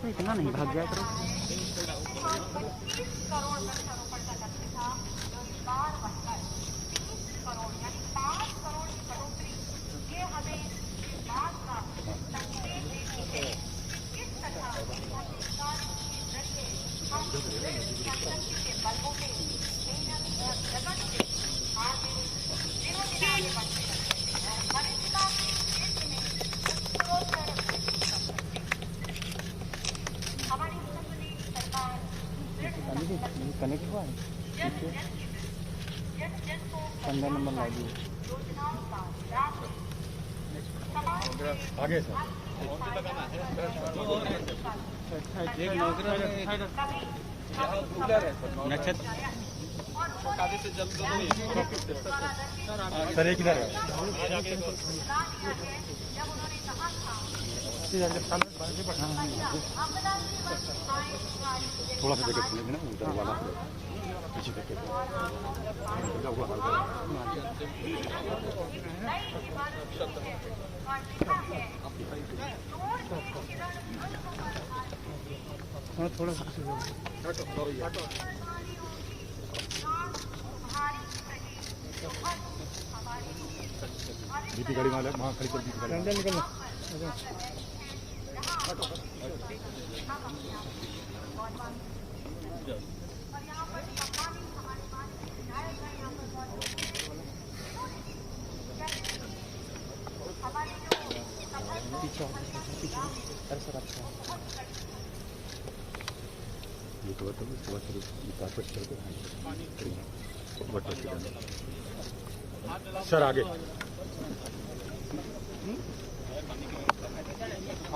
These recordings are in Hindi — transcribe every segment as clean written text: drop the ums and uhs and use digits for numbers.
तो इतना नहीं भाग जाया करो। कनेक्ट हुआ है 15 नंबर ला दिए आगे सर सर एक इधर है थोड़ा सा जगह खुलेगा ना उधर वाला पीछे करके थोड़ा सा बीपी गाड़ी वाला वहाँ खड़ी कर बीपी गाड़ी निकलना पीछे सर अच्छा ये तो सर आगे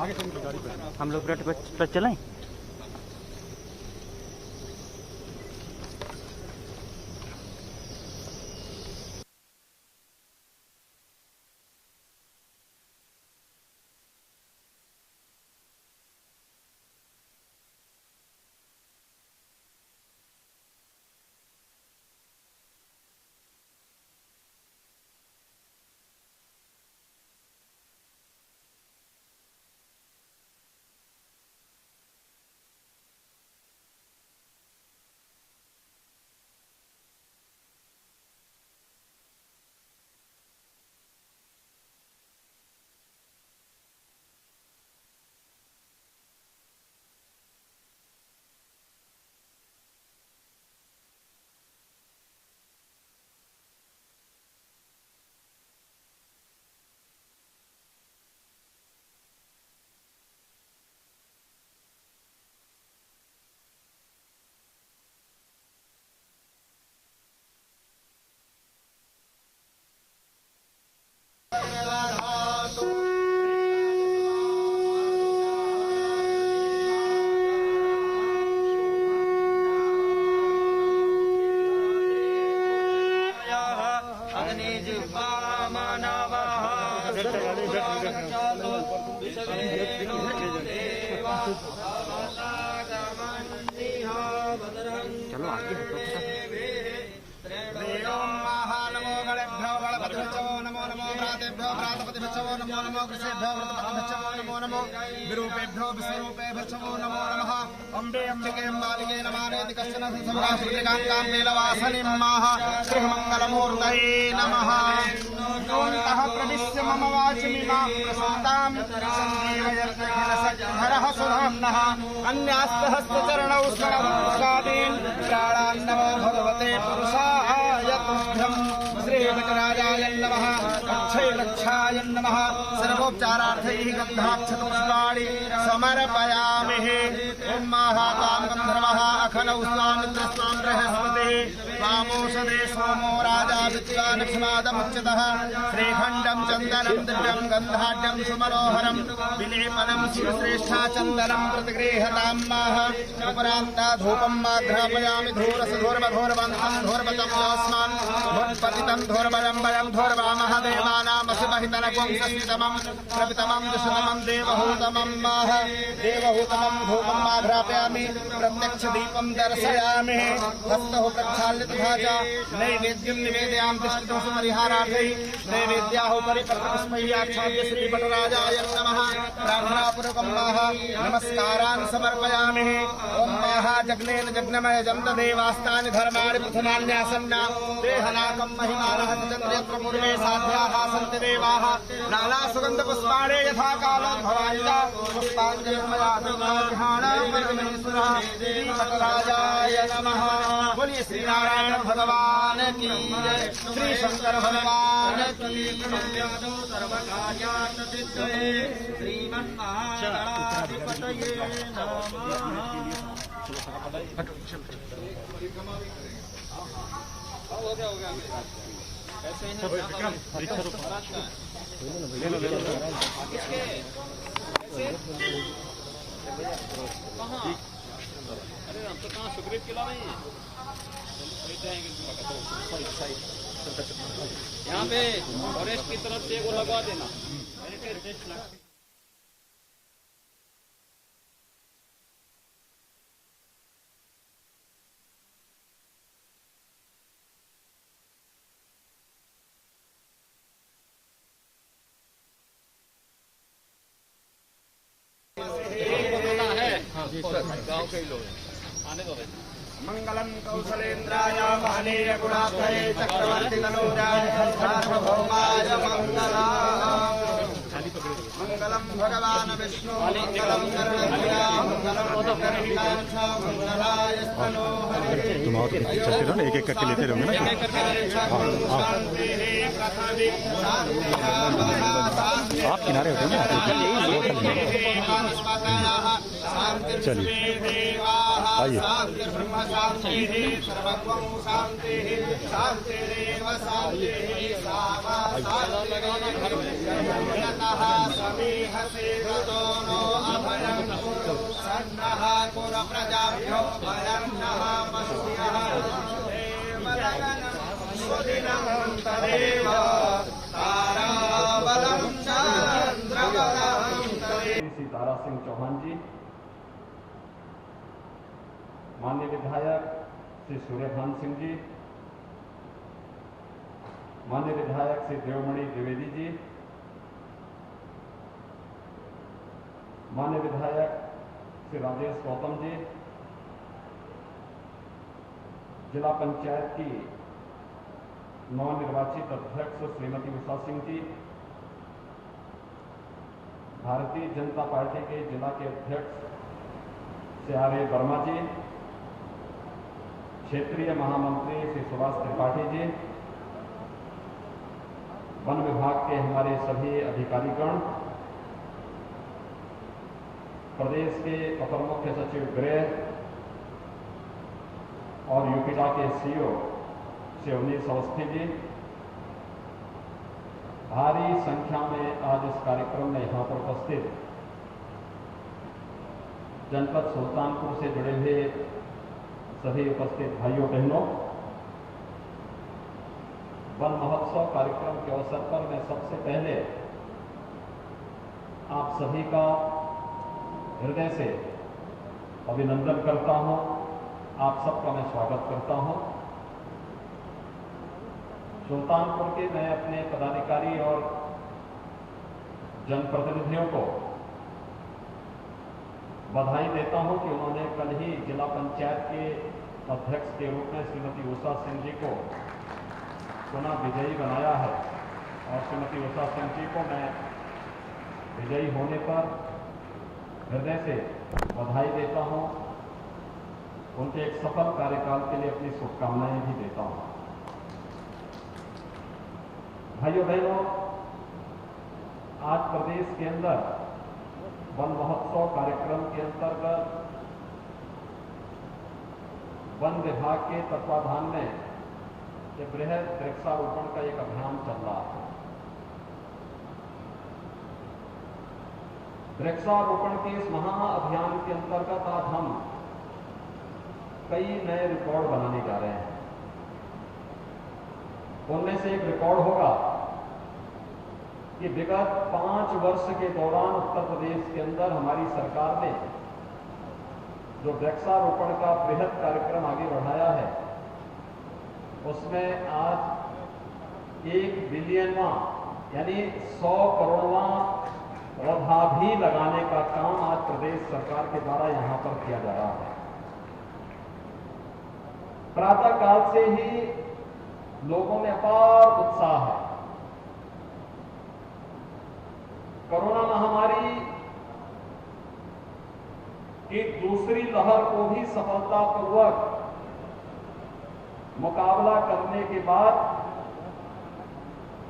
आगे हम लोग रट पर चलें। चलो आगे नमो नमो व्रातेभ्यो व्रातपतिभ्यो नमो नमो कृषेभ्यो व्रतपतिभ्यो नमो नमो विरूपेभ्यो विस्वरूपेभ्यो नमो नमः अम्बे अम्बिके अम्बालिके नमानेति कश्चन संसमाश्रिकां नीलवासनिम्माः श्रीमङ्गलमूर्तये नमः योऽन्तः प्रविश्य मम वाचमिमां प्रसन्तां सञ्जीवयत्यखिलशक्तिधरः सुधाम्नः अन्यास्तहस्तचरणौ स्मरन् प्राणान्नमो भगवते पुरुषाय तुभ्यं श्रीमकराजाय नमः अक्षयलक्षाय नमः सर्वोपचारार्थैः गन्धाक्षतपुष्पाणि समर्पयामि ॐ महातां गन्धर्वः अखलौ स्वामित्रस्वां बृहस्पतिः वामोषधे सोमो राजा विद्वानक्षमादमुच्यतः श्रीखण्डं चन्दनं दिव्यं गन्धाढ्यं सुमनोहरं विलेपनं शिवश्रेष्ठा चन्दनं प्रतिगृह्यतां माः उपरान्ता धूपं माघ्रापयामि धूरसधूर्वघोरवन्तं धूर्वतमोऽस्मान् धूर्पतितं धूर्वयं वयं धूर्वामः देवानामसिमहितनकं सस्मितमं प्रपितमं दुषतमं देवहूतमं माः देवहूतमं धूपं माघ्रापयामि प्रत्यक्षदीपं दर्शयामि हस्तौ प्रक्षाल्यते तथा च नैवेद्यं निवेदयामि तिष्ठदोषपरिहारार्थै नैवेद्याहुपरि पत्रपुष्पैः आच्छाद्य श्रीपटराजाय नमः प्रार्थनापूर्वकं नमस्कारान् समर्पयामि। ॐ महाजग्नेन जग्नमय जन्तदेवास्तानि धर्माणि प्रथमान्यासन्ना देहनाकं महिमानः चन्द्रयत्र पूर्वे साध्याः सन्ति देवाः नाना सुगन्धपुष्पाणि यथा कालोद्भवानि च पुष्पाञ्जलिर्मया परमेश्वरः श्रीपटराजाय नमः। बोलिए श्रीनारायण भगवान की जय, श्री शंकर भगवान की सर्वकार्यार्थसिद्धये श्रीमन्महागणाधिपतये अरे हम तो कहाँ सुग्रीव किला नहीं है, यहाँ पे फॉरेस्ट की तरफ से वो लगवा देना। गाँव के लोग आने दो। मंगलम कौशलेन्द्राय महनीय गुणात्मने चक्रवर्ती तनूजाय सार्वभौमाय मंगलम भगवान विष्णु मंगलम मंगलम मंगलाय तुम और चलते रहो ना, एक एक करके लेते रहोगे ना। आप किनारे होते हैं ना। चलिए आइए। श्री तारा सिंह चौहान जी, माननीय विधायक श्री सूर्यभान सिंह जी, माननीय विधायक श्री देवमणि द्विवेदी जी, माननीय विधायक श्री राजेश गौतम जी, जिला पंचायत की नवनिर्वाचित अध्यक्ष श्रीमती उषा सिंह जी, भारतीय जनता पार्टी के जिला के अध्यक्ष श्री आर ए वर्मा जी, क्षेत्रीय महामंत्री श्री सुभाष त्रिपाठी जी, वन विभाग के हमारे सभी अधिकारीगण, प्रदेश के अपर मुख्य सचिव गृह और यूपीडा के सीईओ श्री अवनीश अवस्थी जी, भारी संख्या में आज इस कार्यक्रम में यहाँ पर उपस्थित जनपद सुल्तानपुर से जुड़े हुए सभी उपस्थित भाइयों बहनों, वन महोत्सव कार्यक्रम के अवसर पर मैं सबसे पहले आप सभी का हृदय से अभिनंदन करता हूं, आप सबका मैं स्वागत करता हूं। सुल्तानपुर के मैं अपने पदाधिकारी और जनप्रतिनिधियों को बधाई देता हूं कि उन्होंने कल ही जिला पंचायत के अध्यक्ष के रूप में श्रीमती उषा सिंह जी को पुनः विजयी बनाया है, और श्रीमती उषा सिंह जी को मैं विजयी होने पर हृदय से बधाई देता हूं, उनके एक सफल कार्यकाल के लिए अपनी शुभकामनाएं भी देता हूं। भाइयों बहनों, आज प्रदेश के अंदर वन महोत्सव कार्यक्रम के अंतर्गत वन विभाग के तत्वाधान में एक बृहद वृक्षारोपण का एक अभियान चल रहा है। वृक्षारोपण के इस महाअभियान के अंतर्गत आज हम कई नए रिकॉर्ड बनाने जा रहे हैं। उनमें से एक रिकॉर्ड होगा कि विगत 5 वर्ष के दौरान उत्तर प्रदेश के अंदर हमारी सरकार ने जो वृक्षारोपण का बृहद कार्यक्रम आगे बढ़ाया है, उसमें आज 1 बिलियनवा यानी 100 करोड़वा पौधा भी लगाने का काम आज प्रदेश सरकार के द्वारा यहां पर किया जा रहा है। प्रातः काल से ही लोगों में अपार उत्साह है। कोरोना महामारी की दूसरी लहर को भी सफलतापूर्वक मुकाबला करने के बाद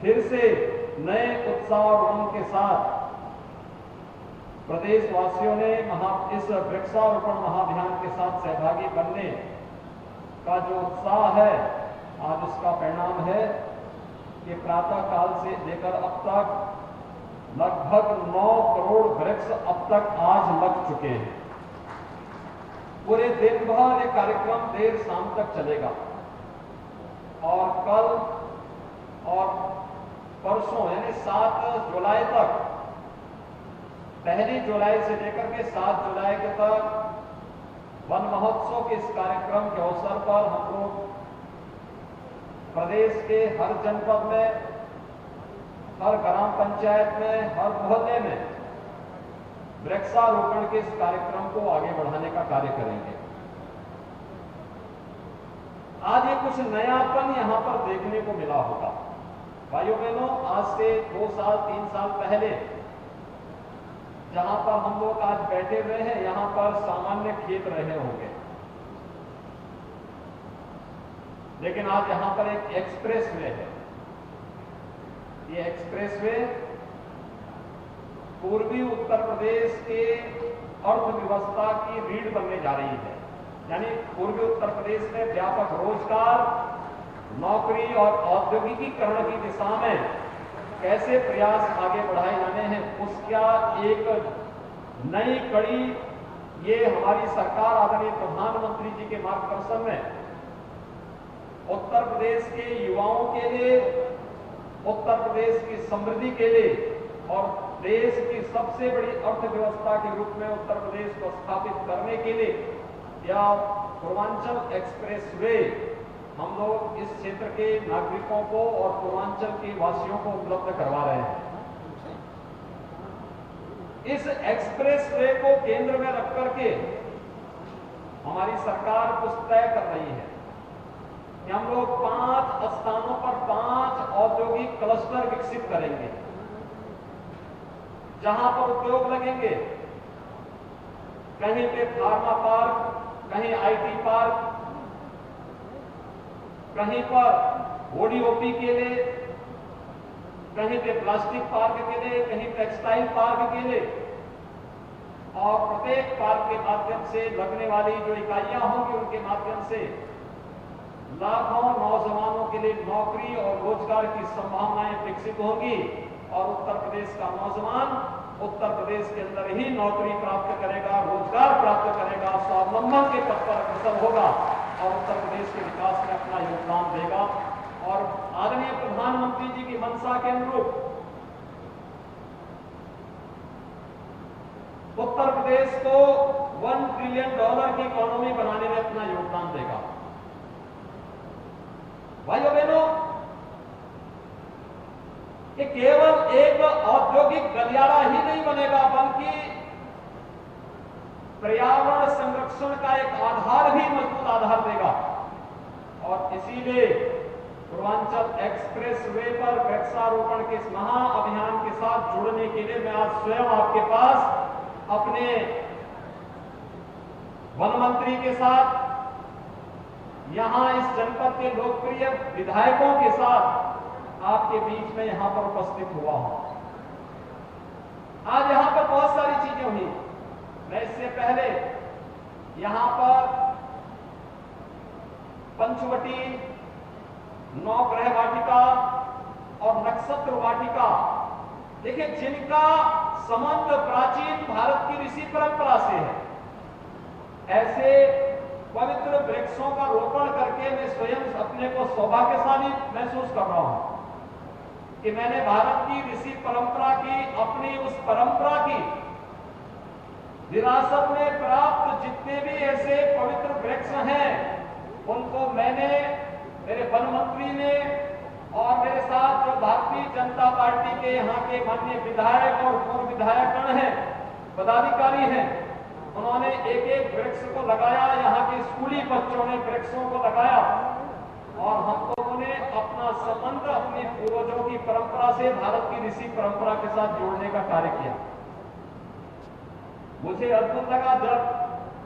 फिर से नए उत्साह और उमंग के साथ प्रदेशवासियों ने इस वृक्षारोपण महाअभियान के साथ सहभागी बनने का जो उत्साह है, आज उसका परिणाम है कि प्रातः काल से लेकर अब तक लगभग 9 करोड़ वृक्ष अब तक आज लग चुके हैं। पूरे दिन भर ये कार्यक्रम देर शाम तक चलेगा और कल और परसों यानी 7 जुलाई तक, 1 जुलाई से लेकर के 7 जुलाई के तक वन महोत्सव के इस कार्यक्रम के अवसर पर हम लोग प्रदेश के हर जनपद में, हर ग्राम पंचायत में, हर मोहल्ले में वृक्षारोपण के इस कार्यक्रम को आगे बढ़ाने का कार्य करेंगे। आज ये कुछ नयापन यहां पर देखने को मिला होगा। भाइयों बहनों, आज से 2 साल 3 साल पहले जहां पर हम लोग आज बैठे हुए हैं, यहां पर सामान्य खेत रहे होंगे, लेकिन आज यहां पर एक एक्सप्रेस वे है। ये एक्सप्रेस वे पूर्वी उत्तर प्रदेश के अर्थव्यवस्था की रीढ़ बनने जा रही है। यानी पूर्वी उत्तर प्रदेश में व्यापक रोजगार, नौकरी और औद्योगिकीकरण की दिशा में कैसे प्रयास आगे बढ़ाए जाने हैं, उसका एक नई कड़ी ये हमारी सरकार आदरणीय प्रधानमंत्री जी के मार्गदर्शन में उत्तर प्रदेश के युवाओं के लिए, उत्तर प्रदेश की समृद्धि के लिए और देश की सबसे बड़ी अर्थव्यवस्था के रूप में उत्तर प्रदेश को स्थापित करने के लिए या पूर्वांचल एक्सप्रेस वे हम लोग इस क्षेत्र के नागरिकों को और पूर्वांचल के वासियों को उपलब्ध करवा रहे हैं। इस एक्सप्रेस वे को केंद्र में रख करके हमारी सरकार कुछ तय कर रही है कि हम लोग 5 स्थानों पर 5 औद्योगिक क्लस्टर विकसित करेंगे, जहां पर उद्योग लगेंगे। कहीं पे फार्मा पार्क, कहीं आईटी पार्क, कहीं पर ओडीओपी के लिए, कहीं पे प्लास्टिक पार्क के लिए, कहीं टेक्सटाइल पार्क के लिए, और प्रत्येक पार्क के माध्यम से लगने वाली जो इकाइयां होंगी उनके माध्यम से लाखों नौजवानों के लिए नौकरी और रोजगार की संभावनाएं विकसित होंगी और उत्तर प्रदेश का नौजवान उत्तर प्रदेश के अंदर ही नौकरी प्राप्त करेगा, रोजगार प्राप्त करेगा, स्वावलंबन के पथ पर अग्रसर होगा और उत्तर प्रदेश के विकास में अपना योगदान देगा। और आदरणीय प्रधानमंत्री जी की मंशा के अनुरूप उत्तर प्रदेश को $1 ट्रिलियन की इकोनॉमी बनाने में अपना योगदान देगा। भाइयों बहनों, ये केवल एक औद्योगिक गलियारा ही नहीं बनेगा, बल्कि पर्यावरण संरक्षण का एक आधार भी, मजबूत आधार देगा। और इसीलिए पूर्वांचल एक्सप्रेस वे पर वृक्षारोपण के इस महाअभियान के साथ जुड़ने के लिए मैं आज स्वयं आपके पास अपने वन मंत्री के साथ, यहां इस जनपद के लोकप्रिय विधायकों के साथ आपके बीच में यहां पर उपस्थित हुआ हूं। आज यहां पर बहुत सारी चीजें हुई। मैं इससे पहले यहां पर पंचवटी, नवग्रह वाटिका और नक्षत्र वाटिका, देखिए जिनका संबंध प्राचीन भारत की ऋषि परंपरा से है, ऐसे पवित्र वृक्षों का रोपण करके मैं स्वयं अपने को सौभाग्यशाली महसूस कर रहा हूं कि मैंने भारत की ऋषि परंपरा की, अपनी उस परंपरा की विरासत में प्राप्त जितने भी ऐसे पवित्र वृक्ष हैं, उनको मैंने मेरे वन मंत्री ने और मेरे साथ जो भारतीय जनता पार्टी के यहाँ के माननीय विधायक और पूर्व विधायकगण हैं, पदाधिकारी हैं, उन्होंने एक एक वृक्ष को लगाया। यहाँ के स्कूली बच्चों ने वृक्षों को लगाया और हम लोगों ने अपना संबंध अपने पूर्वजों की परंपरा से, भारत की ऋषि परंपरा के साथ जोड़ने का कार्य किया। मुझे अद्भुत लगा जब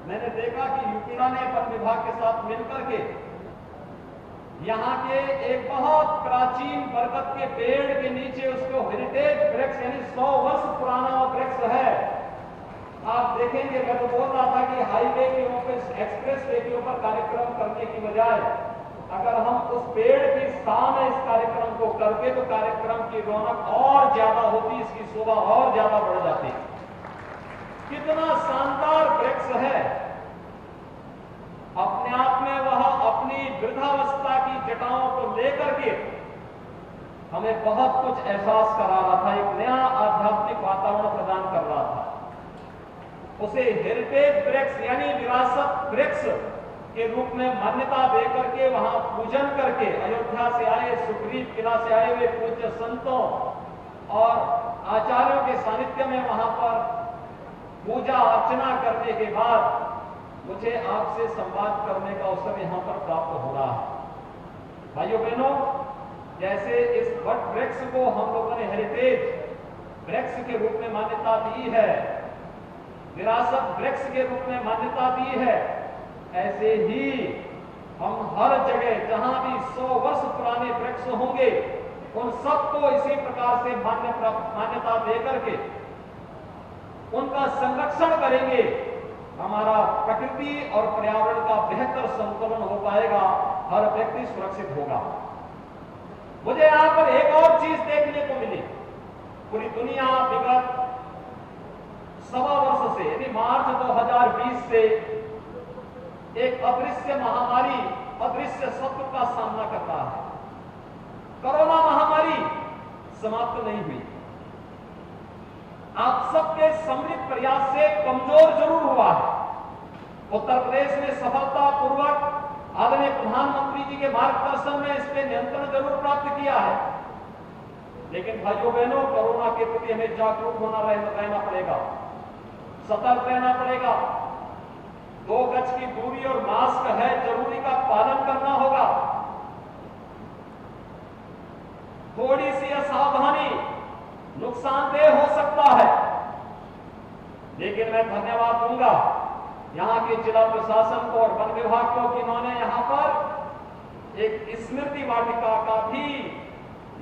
मैंने देखा कि यूपीडा ने वन विभाग के साथ मिलकर के यहाँ के एक बहुत प्राचीन बरगद के पेड़ के नीचे उसको हेरिटेज वृक्ष यानी 100 वर्ष पुराना वृक्ष है। आप देखेंगे, मैं तो बोल रहा था कि हाईवे के ऊपर, एक्सप्रेस वे के ऊपर कार्यक्रम करने की बजाय अगर हम उस पेड़ की स्थान इस कार्यक्रम को करके तो कार्यक्रम की रौनक और ज्यादा होती, इसकी शोभा और ज्यादा बढ़ जाती। कितना शानदार वृक्ष है। अपने आप में वह अपनी वृद्धावस्था की जटाओं को लेकर के हमें बहुत कुछ एहसास करा रहा था, एक नया आध्यात्मिक वातावरण प्रदान कर रहा था। उसे हेरिटेज वृक्ष यानी विरासत वृक्ष के रूप में मान्यता देकर के वहां पूजन करके अयोध्या से आए, सुग्रीव किला से आए हुए पूज्य संतों और आचार्यों के सानिध्य में वहां पर पूजा अर्चना करने के बाद मुझे आपसे संवाद करने का अवसर यहां पर प्राप्त हो रहा है। भाइयों बहनों, जैसे इस वट वृक्ष को हम लोगों ने हेरिटेज वृक्ष के रूप में मान्यता दी है, विरासत वृक्ष के रूप में मान्यता दी है, ऐसे ही हम हर जगह जहां भी 100 वर्ष पुराने वृक्ष होंगे उन सबको इसी प्रकार से मान्यता देकर के उनका संरक्षण करेंगे। हमारा प्रकृति और पर्यावरण का बेहतर संतुलन हो पाएगा, हर व्यक्ति सुरक्षित होगा। मुझे यहां पर एक और चीज देखने को मिली। पूरी दुनिया विगत 1.25 वर्ष से यानी मार्च 2020 से एक अदृश्य महामारी, अदृश्य शत्रु का सामना कर रहा है। कोरोना महामारी समाप्त नहीं हुई। आप सबके सम्मिलित प्रयास से कमजोर जरूर हुआ है। उत्तर प्रदेश ने सफलतापूर्वक आदरणीय प्रधानमंत्री जी के मार्गदर्शन में इस पे नियंत्रण जरूर प्राप्त किया है। लेकिन भाइयों बहनों, कोरोना के प्रति हमें जागरूक रहना पड़ेगा, सतर्क रहना पड़ेगा। 2 गज की दूरी और मास्क है जरूरी का पालन करना होगा। थोड़ी सी असावधानी नुकसानदेह हो सकता है, लेकिन मैं धन्यवाद दूंगा यहां के जिला प्रशासन को और वन विभाग को कि इन्होंने यहां पर एक स्मृति वाटिका का भी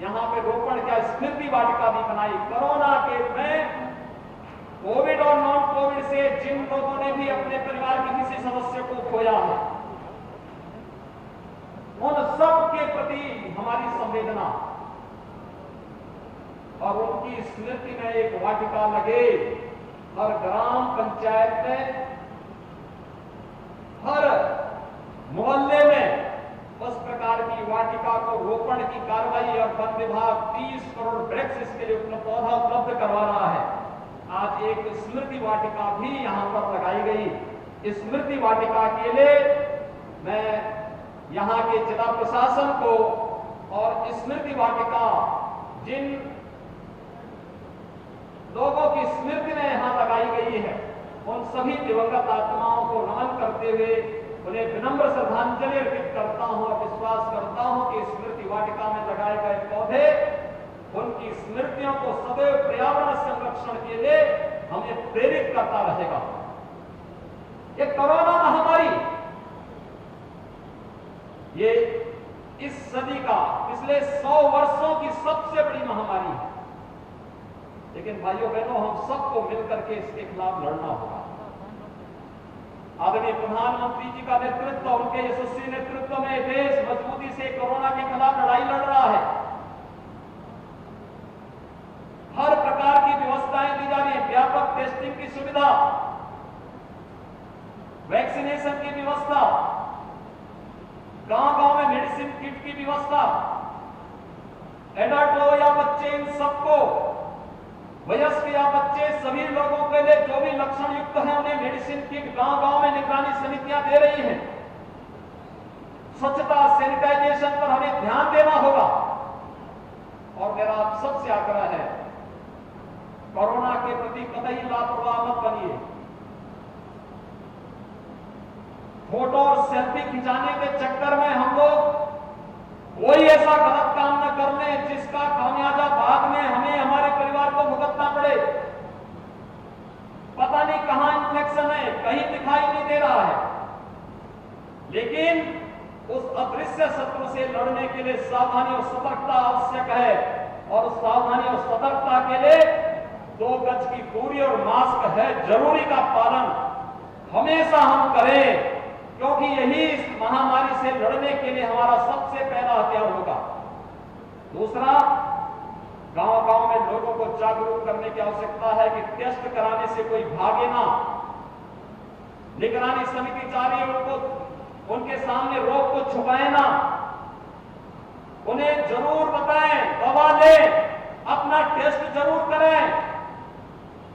यहां पे रोपण किया, स्मृति वाटिका भी बनाई। कोरोना के में कोविड और नॉन कोविड से जिन लोगों ने भी अपने परिवार के किसी सदस्य को खोया है, उन सब के प्रति हमारी संवेदना और उनकी स्मृति में एक वाटिका लगे। हर ग्राम पंचायत में, हर मोहल्ले में उस प्रकार की वाटिका को रोपण की कार्रवाई और वन विभाग 30 करोड़ वृक्ष इसके लिए पौधा उपलब्ध करवा रहा है। आज एक स्मृति वाटिका भी यहां पर लगाई गई। स्मृति वाटिका के लिए मैं यहां के जिला प्रशासन को और स्मृति वाटिका जिन लोगों की स्मृति में यहां लगाई गई है, उन सभी दिवंगत आत्माओं को नमन करते हुए उन्हें विनम्र श्रद्धांजलि अर्पित करता हूं और विश्वास करता हूं कि स्मृति वाटिका में लगाए गए पौधे उनकी स्मृतियों को सदैव पर्यावरण संरक्षण के लिए हमें प्रेरित करता रहेगा। ये कोरोना महामारी, ये इस सदी का पिछले 100 वर्षों की सबसे बड़ी महामारी है। लेकिन भाइयों बहनों, हम सबको मिलकर के इसके खिलाफ लड़ना होगा। आदरणीय प्रधानमंत्री जी का नेतृत्व, उनके यशस्वी नेतृत्व में देश मजबूती से कोरोना के खिलाफ लड़ाई लड़ रहा है। हर प्रकार की व्यवस्थाएं दी जा रही है, व्यापक टेस्टिंग की सुविधा, वैक्सीनेशन की व्यवस्था, गांव-गांव में मेडिसिन किट की व्यवस्था, एडल्ट हो या बच्चे, इन सबको, वयस्क या बच्चे, सभी लोगों के लिए जो भी लक्षण युक्त है उन्हें मेडिसिन किट गांव-गांव में निगरानी समितियां दे रही हैं। स्वच्छता, सैनिटाइजेशन पर हमें ध्यान देना होगा। और मेरा आप सबसे आग्रह है, कोरोना के प्रति कतई लापरवाह मत बनिए। फोटो और सेल्फी खिंचाने के चक्कर में हम लोग कोई ऐसा गलत काम न कर लें जिसका खामियाजा बाद में हमें, हमारे परिवार को भुगतना पड़े। पता नहीं कहां इन्फेक्शन है, कहीं दिखाई नहीं दे रहा है, लेकिन उस अदृश्य शत्रु से लड़ने के लिए सावधानी और सतर्कता आवश्यक है। और उस सावधानी और सतर्कता के लिए 2 गज की दूरी और मास्क है जरूरी का पालन हमेशा हम करें, क्योंकि यही इस महामारी से लड़ने के लिए हमारा सबसे पहला हथियार होगा। दूसरा, गांव-गांव में लोगों को जागरूक करने की आवश्यकता है कि टेस्ट कराने से कोई भागे ना। निगरानी समिति जारी है, उनके सामने रोग को छुपाए ना, उन्हें जरूर बताएं, दवा लें, अपना टेस्ट जरूर करें।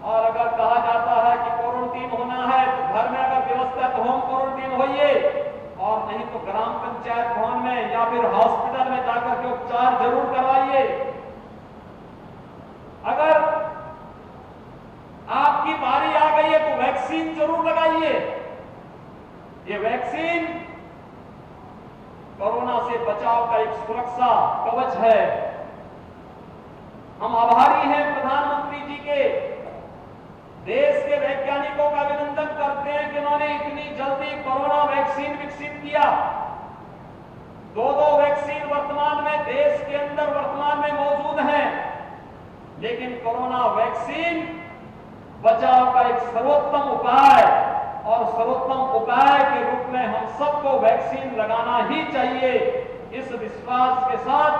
और अगर कहा जाता है कि क्वारंटीन होना है तो घर में अगर व्यवस्था है तो होम क्वारंटीन होइए, और नहीं तो ग्राम पंचायत भवन में या फिर हॉस्पिटल में जाकर के उपचार जरूर करवाइए। अगर आपकी बारी आ गई है तो वैक्सीन जरूर लगाइए। ये वैक्सीन कोरोना से बचाव का एक सुरक्षा कवच है। हम आभारी हैं प्रधानमंत्री जी के, देश के वैज्ञानिकों का अभिनंदन करते हैं कि उन्होंने इतनी जल्दी कोरोना वैक्सीन विकसित किया। 2 वैक्सीन वर्तमान में देश के अंदर वर्तमान में मौजूद हैं, लेकिन कोरोना वैक्सीन बचाव का एक सर्वोत्तम उपाय, और सर्वोत्तम उपाय के रूप में हम सबको वैक्सीन लगाना ही चाहिए। इस विश्वास के साथ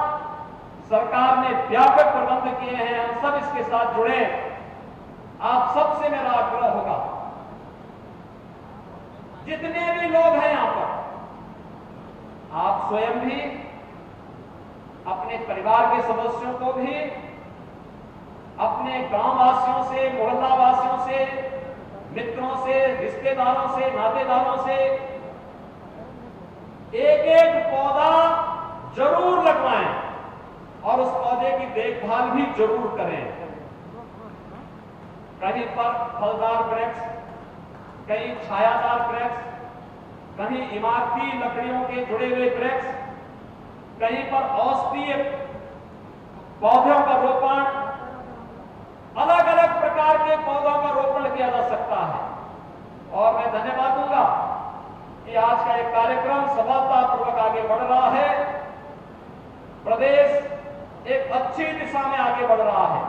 सरकार ने व्यापक प्रबंध किए हैं, हम सब इसके साथ जुड़े। आप सबसे मेरा आग्रह होगा, जितने भी लोग हैं यहां पर, आप स्वयं भी, अपने परिवार के सदस्यों को भी, अपने गांव वासियों से, मोहल्ला वासियों से, मित्रों से, रिश्तेदारों से, नातेदारों से एक पौधा जरूर लगवाएं और उस पौधे की देखभाल भी जरूर करें। कहीं पर फलदार वृक्ष, कहीं छायादार वृक्ष, कहीं इमारती लकड़ियों के जुड़े हुए वृक्ष, कहीं पर औषधीय पौधों का रोपण, अलग अलग प्रकार के पौधों का रोपण किया जा सकता है। और मैं धन्यवाद दूंगा कि आज का एक कार्यक्रम सफलतापूर्वक आगे बढ़ रहा है। प्रदेश एक अच्छी दिशा में आगे बढ़ रहा है।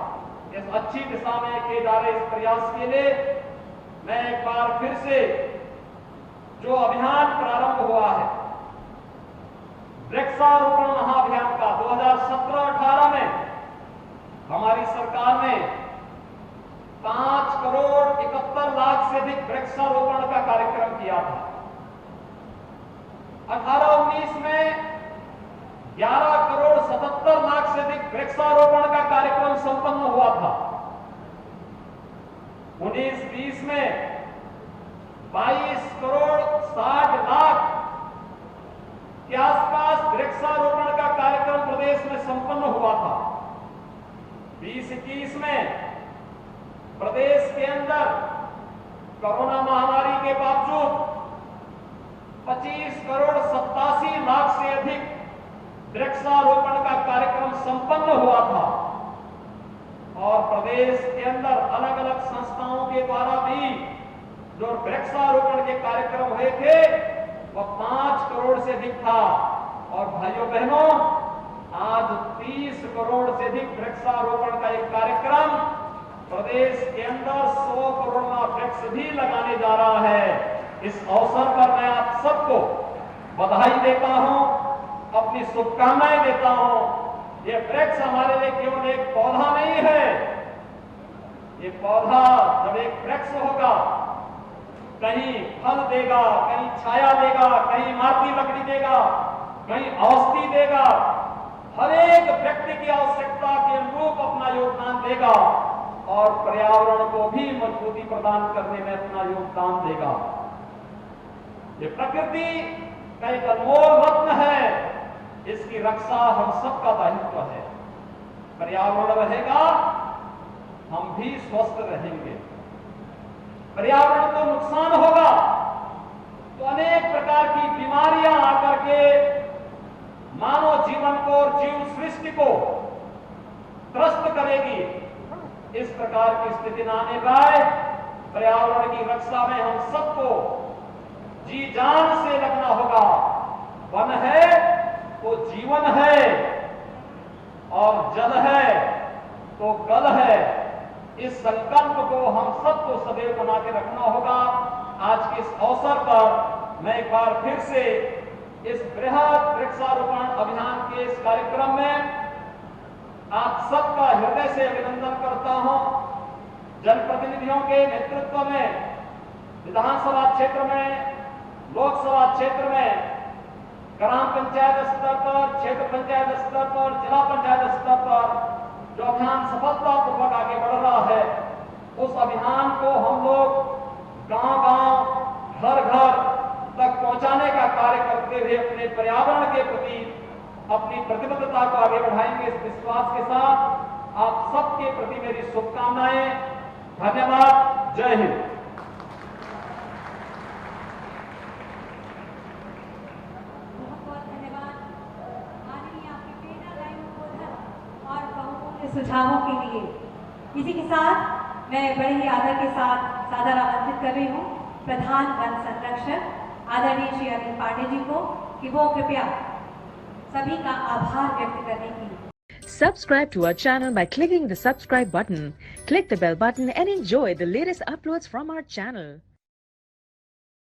इस अच्छी दिशा में किए जा रहे इस प्रयास के लिए मैं एक बार फिर से जो अभियान प्रारंभ हुआ है, वृक्षारोपण महाअभियान का 2017-18 में हमारी सरकार ने 5 करोड़ 71 लाख से अधिक वृक्षारोपण का कार्यक्रम किया था। 18-19 में 11 करोड़ 77 लाख से अधिक वृक्षारोपण का कार्यक्रम संपन्न हुआ था। 19-20 में 22 करोड़ 60 लाख के आसपास वृक्षारोपण का कार्यक्रम प्रदेश में संपन्न हुआ था। 20-21 में प्रदेश के अंदर कोरोना महामारी के बावजूद 25 करोड़ 87 लाख से अधिक वृक्षारोपण का कार्यक्रम संपन्न हुआ था। और प्रदेश के अंदर अलग अलग संस्थाओं के द्वारा भी जो वृक्षारोपण के कार्यक्रम हुए थे वह 5 करोड़ से अधिक था। और भाइयों बहनों, आज 30 करोड़ से अधिक वृक्षारोपण का एक कार्यक्रम प्रदेश के अंदर 100 करोड़ का वृक्ष भी लगाने जा रहा है। इस अवसर पर मैं आप सबको बधाई देता हूं, अपनी शुभकामनाएं देता हूं। ये वृक्ष हमारे लिए केवल एक पौधा नहीं है। ये पौधा जब एक वृक्ष होगा, कहीं फल देगा, कहीं छाया देगा, कहीं इमारती लकड़ी देगा, कहीं औषधि देगा, हर एक व्यक्ति की आवश्यकता के अनुरूप अपना योगदान देगा और पर्यावरण को भी मजबूती प्रदान करने में अपना योगदान देगा। ये प्रकृति का एक अनमोल रत्न इसकी रक्षा हम सबका दायित्व है। पर्यावरण रहेगा, हम भी स्वस्थ रहेंगे। पर्यावरण को नुकसान होगा तो अनेक प्रकार की बीमारियां आकर के मानव जीवन को और जीव सृष्टि को त्रस्त करेगी। इस प्रकार की स्थिति न आने पाए, पर्यावरण की रक्षा में हम सबको जी जान से लगना होगा। वन है तो जीवन है और जल है तो कल है। इस संकल्प को हम सबको सदैव बना के रखना होगा। आज के इस अवसर पर मैं एक बार फिर से इस बृहद वृक्षारोपण अभियान के इस कार्यक्रम में आप सबका हृदय से अभिनंदन करता हूं। जनप्रतिनिधियों के नेतृत्व में विधानसभा क्षेत्र में, लोकसभा क्षेत्र में, ग्राम पंचायत स्तर पर, क्षेत्र पंचायत स्तर पर, जिला पंचायत स्तर पर जो अभियान सफलतापूर्वक आगे बढ़ रहा है, उस अभियान को हम लोग गांव-गांव, घर-घर तक पहुंचाने का कार्य करते हुए अपने पर्यावरण के प्रति अपनी प्रतिबद्धता को आगे बढ़ाएंगे। इस विश्वास के साथ आप सबके प्रति मेरी शुभकामनाएं। धन्यवाद। जय हिंद। बहुत धन्यवाद माननीय आपके प्रेरणादायी उद्बोधन और बहुमूल्य सुझावों के लिए। इसी के साथ मैं बड़े ही आदर के साथ सादर आमंत्रित कर रही हूँ प्रधान वन संरक्षक आदरणीय श्री अनिल पांडे जी को कि वो कृपया सभी का आभार व्यक्त करने की। Subscribe to our channel by clicking the subscribe button. Click the bell button and enjoy the latest uploads from our channel.